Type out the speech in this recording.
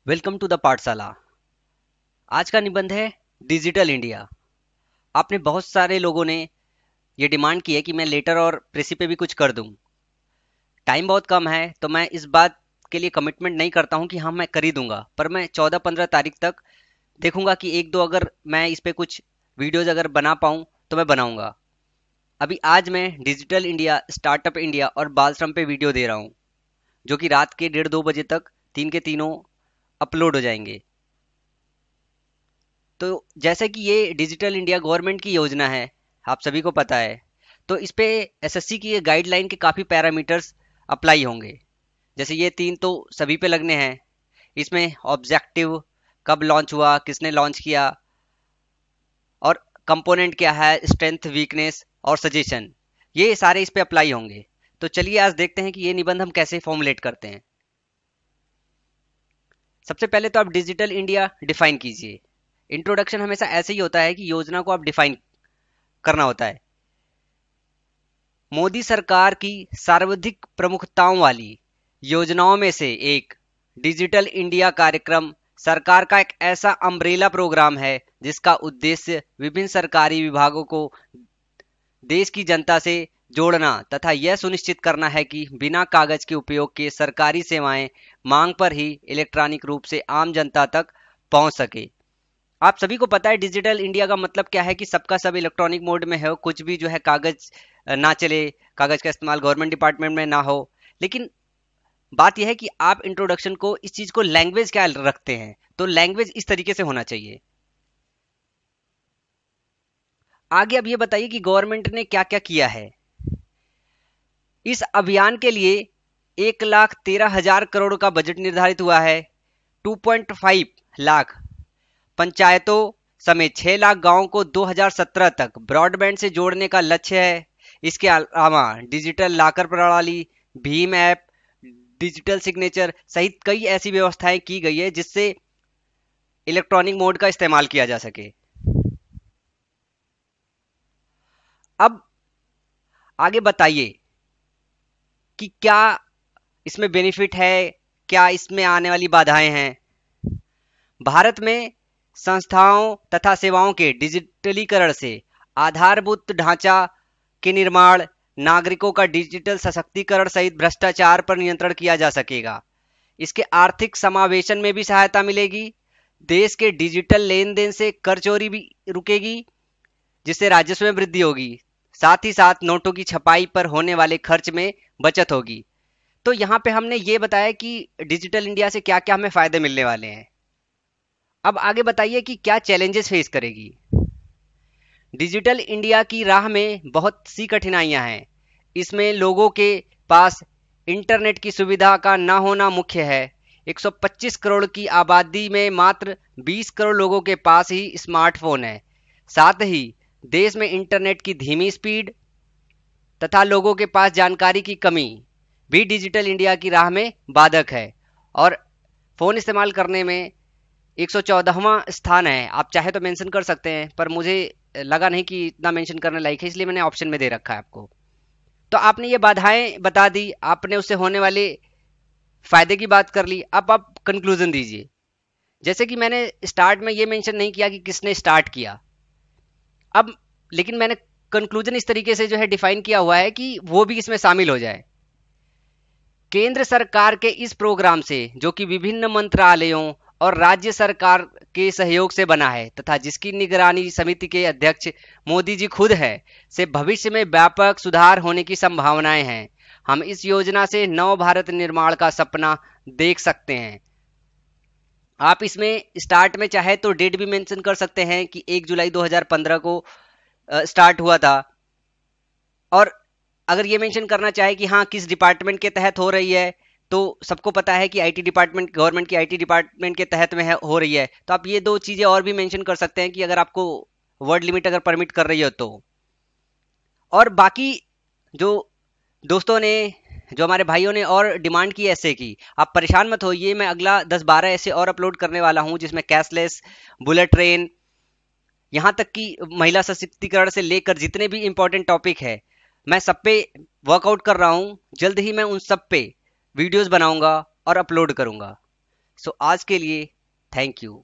Welcome to the पाठशाला। आज का निबंध है डिजिटल इंडिया। आपने बहुत सारे लोगों ने ये डिमांड की है कि मैं लेटर और प्रेसी पे भी कुछ कर दूं। टाइम बहुत कम है तो मैं इस बात के लिए कमिटमेंट नहीं करता हूं कि हाँ मैं कर ही दूंगा, पर मैं 14-15 तारीख तक देखूंगा कि एक दो अगर मैं इस पे कुछ वीडियोज अगर बना पाऊं तो मैं बनाऊंगा। अभी आज मैं डिजिटल इंडिया, स्टार्टअप इंडिया और बाल श्रम पे वीडियो दे रहा हूँ, जो कि रात के 1:30-2 बजे तक तीन के तीनों अपलोड हो जाएंगे। तो जैसे कि ये डिजिटल इंडिया गवर्नमेंट की योजना है, आप सभी को पता है, तो इस पे एसएससी की ये गाइडलाइन के काफ़ी पैरामीटर्स अप्लाई होंगे। जैसे ये तीन तो सभी पे लगने हैं। इसमें ऑब्जेक्टिव, कब लॉन्च हुआ, किसने लॉन्च किया, और कंपोनेंट क्या है, स्ट्रेंथ, वीकनेस और सजेशन, ये सारे इस पे अप्लाई होंगे। तो चलिए आज देखते हैं कि ये निबंध हम कैसे फॉर्मुलेट करते हैं। सबसे पहले तो आप डिजिटल इंडिया डिफाइन कीजिए। इंट्रोडक्शन हमेशा ऐसे ही होता है कि योजना को आप डिफाइन करना होता है। मोदी सरकार की सर्वाधिक प्रमुखताओं वाली योजनाओं में से एक डिजिटल इंडिया कार्यक्रम सरकार का एक ऐसा अम्ब्रेला प्रोग्राम है जिसका उद्देश्य विभिन्न सरकारी विभागों को देश की जनता से जोड़ना तथा यह सुनिश्चित करना है कि बिना कागज के उपयोग के सरकारी सेवाएं मांग पर ही इलेक्ट्रॉनिक रूप से आम जनता तक पहुंच सके। आप सभी को पता है डिजिटल इंडिया का मतलब क्या है कि सबका सब इलेक्ट्रॉनिक मोड में है, कुछ भी जो है कागज ना चले, कागज का इस्तेमाल गवर्नमेंट डिपार्टमेंट में ना हो। लेकिन बात यह है कि आप इंट्रोडक्शन को, इस चीज को लैंग्वेज क्या रखते हैं, तो लैंग्वेज इस तरीके से होना चाहिए। आगे अब ये बताइए कि गवर्नमेंट ने क्या क्या किया है। इस अभियान के लिए 1,13,000 करोड़ का बजट निर्धारित हुआ है। 2.5 लाख पंचायतों समेत 6 लाख गांवों को 2017 तक ब्रॉडबैंड से जोड़ने का लक्ष्य है। इसके अलावा डिजिटल लाकर प्रणाली, भीम ऐप, डिजिटल सिग्नेचर सहित कई ऐसी व्यवस्थाएं की गई है जिससे इलेक्ट्रॉनिक मोड का इस्तेमाल किया जा सके। अब आगे बताइए कि क्या इसमें बेनिफिट है, क्या इसमें आने वाली बाधाएं हैं। भारत में संस्थाओं तथा सेवाओं के डिजिटलीकरण से आधारभूत ढांचा के निर्माण, नागरिकों का डिजिटल सशक्तिकरण सहित भ्रष्टाचार पर नियंत्रण किया जा सकेगा। इसके आर्थिक समावेशन में भी सहायता मिलेगी। देश के डिजिटल लेन देन से कर चोरी भी रुकेगी, जिससे राजस्व में वृद्धि होगी। साथ ही साथ नोटों की छपाई पर होने वाले खर्च में बचत होगी। तो यहाँ पे हमने ये बताया कि डिजिटल इंडिया से क्या क्या हमें फायदे मिलने वाले हैं। अब आगे बताइए कि क्या चैलेंजेस फेस करेगी। डिजिटल इंडिया की राह में बहुत सी कठिनाइयां हैं। इसमें लोगों के पास इंटरनेट की सुविधा का न होना मुख्य है। 125 करोड़ की आबादी में मात्र 20 करोड़ लोगों के पास ही स्मार्टफोन है। साथ ही देश में इंटरनेट की धीमी स्पीड तथा लोगों के पास जानकारी की कमी भी डिजिटल इंडिया की राह में बाधक है। और फ़ोन इस्तेमाल करने में 114वां स्थान है। आप चाहे तो मेंशन कर सकते हैं, पर मुझे लगा नहीं कि इतना मेंशन करने लायक है, इसलिए मैंने ऑप्शन में दे रखा है आपको। तो आपने ये बाधाएं बता दी, आपने उससे होने वाले फायदे की बात कर ली। अब आप कंक्लूजन दीजिए। जैसे कि मैंने स्टार्ट में ये मेंशन नहीं किया कि किसने स्टार्ट किया, अब लेकिन मैंने कंक्लूजन इस तरीके से जो है डिफाइन किया हुआ है कि वो भी इसमें शामिल हो जाए। केंद्र सरकार के इस प्रोग्राम से, जो कि विभिन्न मंत्रालयों और राज्य सरकार के सहयोग से बना है तथा जिसकी निगरानी समिति के अध्यक्ष मोदी जी खुद है, से भविष्य में व्यापक सुधार होने की संभावनाएं हैं। हम इस योजना से नव भारत निर्माण का सपना देख सकते हैं। आप इसमें स्टार्ट में चाहे तो डेट भी मेंशन कर सकते हैं कि 1 जुलाई 2015 को स्टार्ट हुआ था। और अगर ये मेंशन करना चाहे कि हाँ किस डिपार्टमेंट के तहत हो रही है, तो सबको पता है कि आईटी डिपार्टमेंट, गवर्नमेंट की आईटी डिपार्टमेंट के तहत में हो रही है, तो आप ये दो चीजें और भी मेंशन कर सकते हैं कि अगर आपको वर्ड लिमिट अगर परमिट कर रही हो तो। और बाकी जो दोस्तों ने, जो हमारे भाइयों ने और डिमांड की ऐसे की, आप परेशान मत होइए, मैं अगला 10-12 ऐसे और अपलोड करने वाला हूं जिसमें कैशलेस, बुलेट ट्रेन, यहाँ तक कि महिला सशक्तिकरण से लेकर जितने भी इंपॉर्टेंट टॉपिक है, मैं सब पे वर्कआउट कर रहा हूँ। जल्द ही मैं उन सब पे वीडियोस बनाऊंगा और अपलोड करूंगा। सो आज के लिए थैंक यू।